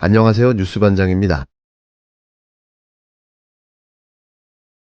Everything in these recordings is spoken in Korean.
안녕하세요. 뉴스반장입니다.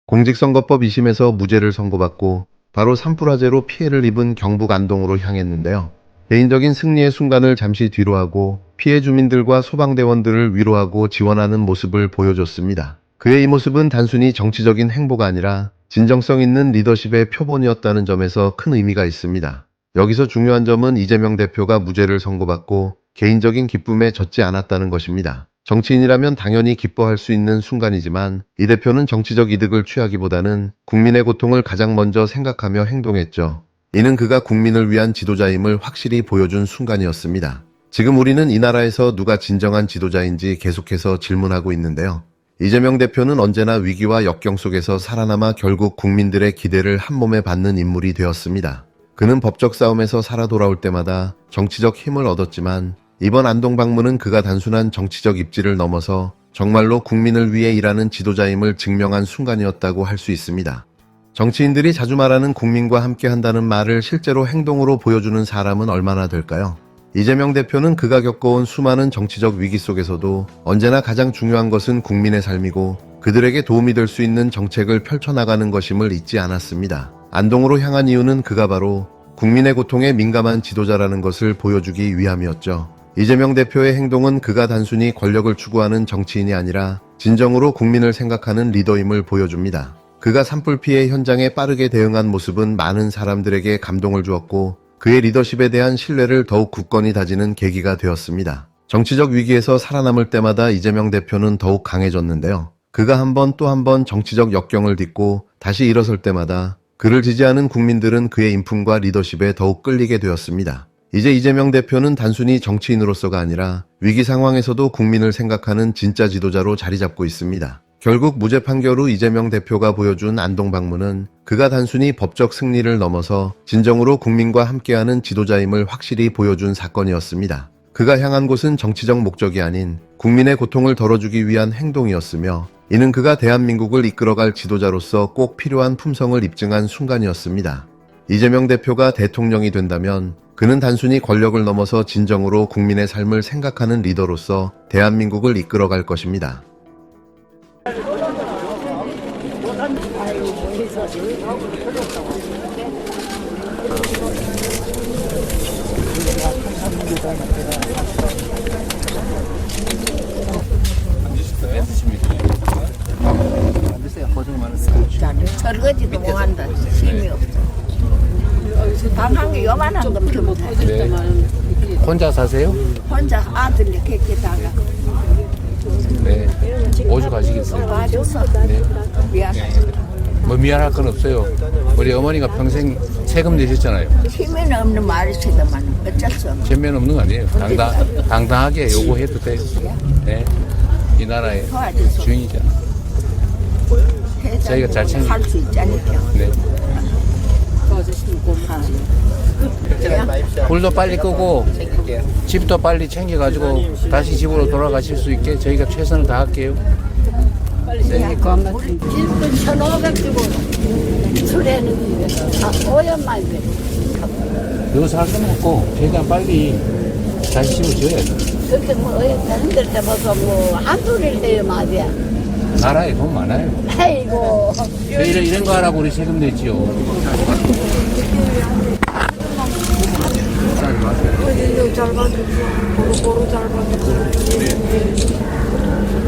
공직선거법 2심에서 무죄를 선고받고 바로 산불화재로 피해를 입은 경북 안동으로 향했는데요. 개인적인 승리의 순간을 잠시 뒤로 하고 피해 주민들과 소방대원들을 위로하고 지원하는 모습을 보여줬습니다. 그의 이 모습은 단순히 정치적인 행보가 아니라 진정성 있는 리더십의 표본이었다는 점에서 큰 의미가 있습니다. 여기서 중요한 점은 이재명 대표가 무죄를 선고받고 개인적인 기쁨에 젖지 않았다는 것입니다. 정치인이라면 당연히 기뻐할 수 있는 순간이지만 이 대표는 정치적 이득을 취하기보다는 국민의 고통을 가장 먼저 생각하며 행동했죠. 이는 그가 국민을 위한 지도자임을 확실히 보여준 순간이었습니다. 지금 우리는 이 나라에서 누가 진정한 지도자인지 계속해서 질문하고 있는데요. 이재명 대표는 언제나 위기와 역경 속에서 살아남아 결국 국민들의 기대를 한몸에 받는 인물이 되었습니다. 그는 법적 싸움에서 살아 돌아올 때마다 정치적 힘을 얻었지만 이번 안동 방문은 그가 단순한 정치적 입지를 넘어서 정말로 국민을 위해 일하는 지도자임을 증명한 순간이었다고 할 수 있습니다. 정치인들이 자주 말하는 국민과 함께 한다는 말을 실제로 행동으로 보여주는 사람은 얼마나 될까요? 이재명 대표는 그가 겪어온 수많은 정치적 위기 속에서도 언제나 가장 중요한 것은 국민의 삶이고 그들에게 도움이 될 수 있는 정책을 펼쳐나가는 것임을 잊지 않았습니다. 안동으로 향한 이유는 그가 바로 국민의 고통에 민감한 지도자라는 것을 보여주기 위함이었죠. 이재명 대표의 행동은 그가 단순히 권력을 추구하는 정치인이 아니라 진정으로 국민을 생각하는 리더임을 보여줍니다. 그가 산불 피해 현장에 빠르게 대응한 모습은 많은 사람들에게 감동을 주었고 그의 리더십에 대한 신뢰를 더욱 굳건히 다지는 계기가 되었습니다. 정치적 위기에서 살아남을 때마다 이재명 대표는 더욱 강해졌는데요. 그가 한 번 또 한 번 정치적 역경을 딛고 다시 일어설 때마다 그를 지지하는 국민들은 그의 인품과 리더십에 더욱 끌리게 되었습니다. 이제 이재명 대표는 단순히 정치인으로서가 아니라 위기 상황에서도 국민을 생각하는 진짜 지도자로 자리 잡고 있습니다. 결국 무죄 판결 후 이재명 대표가 보여준 안동 방문은 그가 단순히 법적 승리를 넘어서 진정으로 국민과 함께하는 지도자임을 확실히 보여준 사건이었습니다. 그가 향한 곳은 정치적 목적이 아닌 국민의 고통을 덜어주기 위한 행동이었으며 이는 그가 대한민국을 이끌어갈 지도자로서 꼭 필요한 품성을 입증한 순간이었습니다. 이재명 대표가 대통령이 된다면 그는 단순히 권력을 넘어서 진정으로 국민의 삶을 생각하는 리더로서 대한민국을 이끌어갈 것입니다. 설거지도 못한다. 힘이 없어. 방 한 개 요만한 건 못해. 네. 혼자 사세요? 혼자 아들이 깨끗하가 네. 오죽 하시겠어요? 봐줘서 네. 미안해. 뭐 미안할 건 없어요. 우리 어머니가 평생 세금 내셨잖아요. 힘이 없는 말이시더만 어쩔 수 없네. 전면 없는 거 아니에요. 당당하게 요구해도 돼요. 네. 이 나라의 도와줘서 주인이잖아. 저희가 잘 챙겨. 할수 있자니까. 네. 도와주시면 고마워. 불도 빨리 끄고 집도 빨리 챙겨가지고 다시 집으로 돌아가실 수 있게 저희가 최선을 다할게요. 집은 1,500 주고 술에는 5연만 돼. 여기서 할 수는 없고 최대한 빨리 다시 집을 지어야 돼. 그렇게 뭐 힘들 때 먹어 뭐 한둘일 때요 말이야. 나라에 돈 많아요. 아이고. 이런 거 하라고 우리 세금 냈지요. 잘 봐주고 고루 잘 봐주고.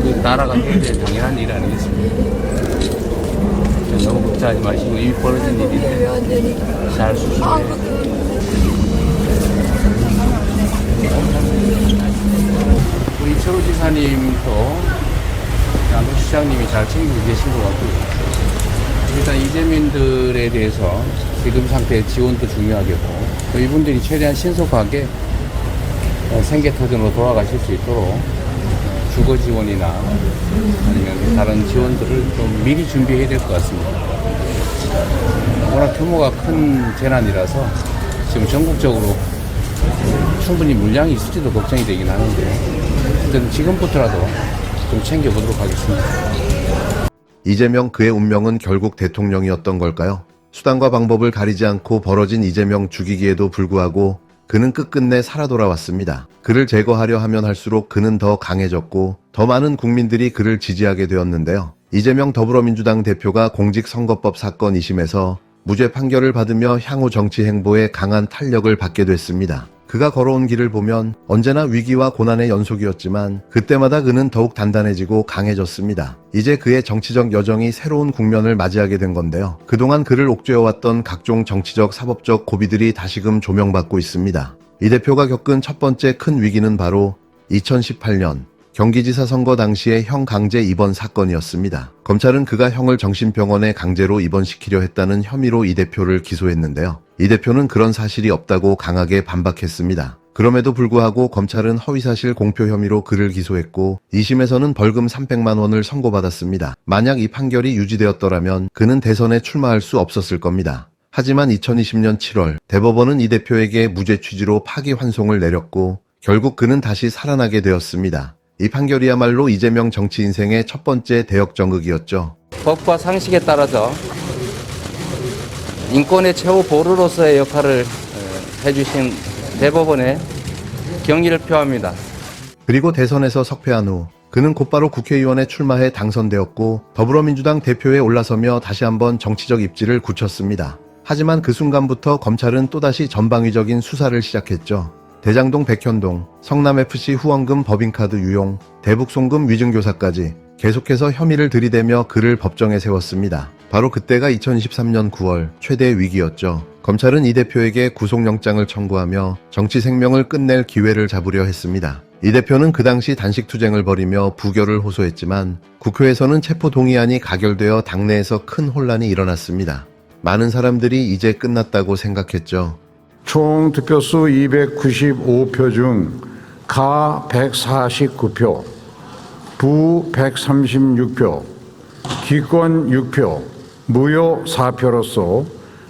그 나라가 굉장히 당연한 일 아니겠습니까? 너무 걱정하지 마시고 이미 벌어진 일인데 잘 수습해요. 우리 이철호 지사님도 안동시장님이 잘 챙기고 계신 것 같고요. 일단 이재민들에 대해서 지금 상태의 지원도 중요하겠고 또 이분들이 최대한 신속하게 생계터전으로 돌아가실 수 있도록 주거 지원이나 아니면 다른 지원들을 좀 미리 준비해야 될 것 같습니다. 워낙 규모가 큰 재난이라서 지금 전국적으로 충분히 물량이 있을지도 걱정이 되긴 하는데 일단 지금부터라도 좀 챙겨보도록 하겠습니다. 이재명 그의 운명은 결국 대통령이었던 걸까요? 수단과 방법을 가리지 않고 벌어진 이재명 죽이기에도 불구하고 그는 끝끝내 살아 돌아왔습니다. 그를 제거하려 하면 할수록 그는 더 강해졌고 더 많은 국민들이 그를 지지하게 되었는데요. 이재명 더불어민주당 대표가 공직선거법 사건 2심에서 무죄 판결을 받으며 향후 정치 행보에 강한 탄력을 받게 됐습니다. 그가 걸어온 길을 보면 언제나 위기와 고난의 연속이었지만 그때마다 그는 더욱 단단해지고 강해졌습니다. 이제 그의 정치적 여정이 새로운 국면을 맞이하게 된 건데요. 그동안 그를 옥죄어왔던 각종 정치적, 사법적 고비들이 다시금 조명받고 있습니다. 이 대표가 겪은 첫 번째 큰 위기는 바로 2018년 경기지사 선거 당시의 형 강제 입원 사건이었습니다. 검찰은 그가 형을 정신병원에 강제로 입원시키려 했다는 혐의로 이 대표를 기소했는데요. 이 대표는 그런 사실이 없다고 강하게 반박했습니다. 그럼에도 불구하고 검찰은 허위사실 공표 혐의로 그를 기소했고 2심에서는 벌금 300만 원을 선고받았습니다. 만약 이 판결이 유지되었더라면 그는 대선에 출마할 수 없었을 겁니다. 하지만 2020년 7월 대법원은 이 대표에게 무죄 취지로 파기환송을 내렸고 결국 그는 다시 살아나게 되었습니다. 이 판결이야말로 이재명 정치 인생의 첫 번째 대역전극이었죠. 법과 상식에 따라서 인권의 최후 보루로서의 역할을 해주신 대법원에 경의를 표합니다. 그리고 대선에서 석패한 후 그는 곧바로 국회의원에 출마해 당선되었고 더불어민주당 대표에 올라서며 다시 한번 정치적 입지를 굳혔습니다. 하지만 그 순간부터 검찰은 또다시 전방위적인 수사를 시작했죠. 대장동 백현동, 성남FC 후원금 법인카드 유용, 대북송금 위증교사까지 계속해서 혐의를 들이대며 그를 법정에 세웠습니다. 바로 그때가 2023년 9월 최대 위기였죠. 검찰은 이 대표에게 구속영장을 청구하며 정치 생명을 끝낼 기회를 잡으려 했습니다. 이 대표는 그 당시 단식투쟁을 벌이며 부결을 호소했지만 국회에서는 체포동의안이 가결되어 당내에서 큰 혼란이 일어났습니다. 많은 사람들이 이제 끝났다고 생각했죠. 총 득표수 295표 중 가 149표, 부 136표, 기권 6표, 무효 4표로서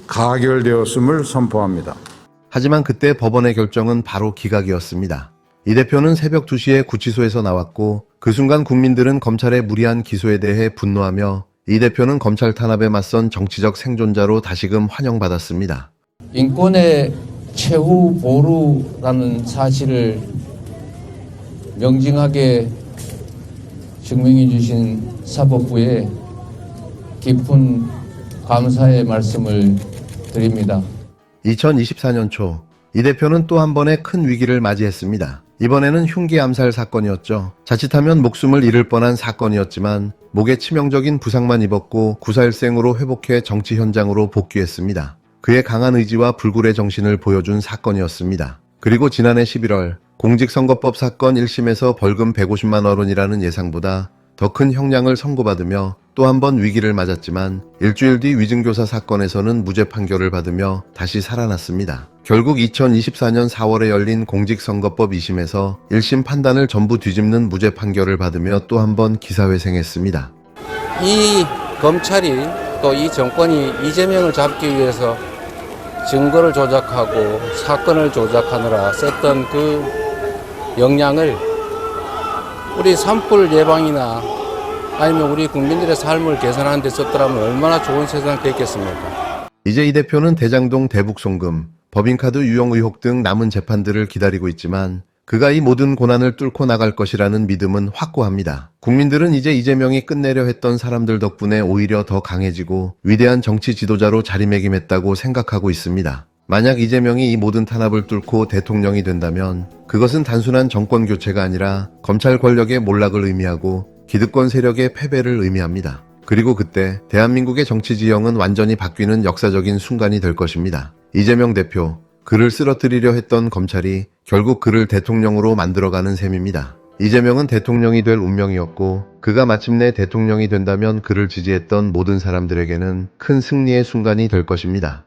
가결되었음을 선포합니다. 하지만 그때 법원의 결정은 바로 기각이었습니다. 이 대표는 새벽 2시에 구치소에서 나왔고 그 순간 국민들은 검찰의 무리한 기소에 대해 분노하며 이 대표는 검찰 탄압에 맞선 정치적 생존자로 다시금 환영받았습니다. 인권의 최후 보루라는 사실을 명징하게 증명해 주신 사법부에 깊은 감사의 말씀을 드립니다. 2024년 초 이 대표는 또 한 번의 큰 위기를 맞이했습니다. 이번에는 흉기 암살 사건이었죠. 자칫하면 목숨을 잃을 뻔한 사건이었지만 목에 치명적인 부상만 입었고 구사일생으로 회복해 정치 현장으로 복귀했습니다. 그의 강한 의지와 불굴의 정신을 보여준 사건이었습니다. 그리고 지난해 11월 공직선거법 사건 1심에서 벌금 150만 원이라는 예상보다 더 큰 형량을 선고받으며 또 한 번 위기를 맞았지만 일주일 뒤 위증교사 사건에서는 무죄 판결을 받으며 다시 살아났습니다. 결국 2024년 4월에 열린 공직선거법 2심에서 1심 판단을 전부 뒤집는 무죄 판결을 받으며 또 한 번 기사회생했습니다. 이 검찰이 또 이 정권이 이재명을 잡기 위해서 증거를 조작하고 사건을 조작하느라 썼던 그 역량을 우리 산불 예방이나 아니면 우리 국민들의 삶을 개선하는 데 썼더라면 얼마나 좋은 세상이 됐겠습니까? 이제 이 대표는 대장동 대북송금, 법인카드 유용 의혹 등 남은 재판들을 기다리고 있지만 그가 이 모든 고난을 뚫고 나갈 것이라는 믿음은 확고합니다. 국민들은 이제 이재명이 끝내려 했던 사람들 덕분에 오히려 더 강해지고 위대한 정치 지도자로 자리매김했다고 생각하고 있습니다. 만약 이재명이 이 모든 탄압을 뚫고 대통령이 된다면 그것은 단순한 정권 교체가 아니라 검찰 권력의 몰락을 의미하고 기득권 세력의 패배를 의미합니다. 그리고 그때 대한민국의 정치 지형은 완전히 바뀌는 역사적인 순간이 될 것입니다. 이재명 대표, 그를 쓰러뜨리려 했던 검찰이 결국 그를 대통령으로 만들어가는 셈입니다. 이재명은 대통령이 될 운명이었고 그가 마침내 대통령이 된다면 그를 지지했던 모든 사람들에게는 큰 승리의 순간이 될 것입니다.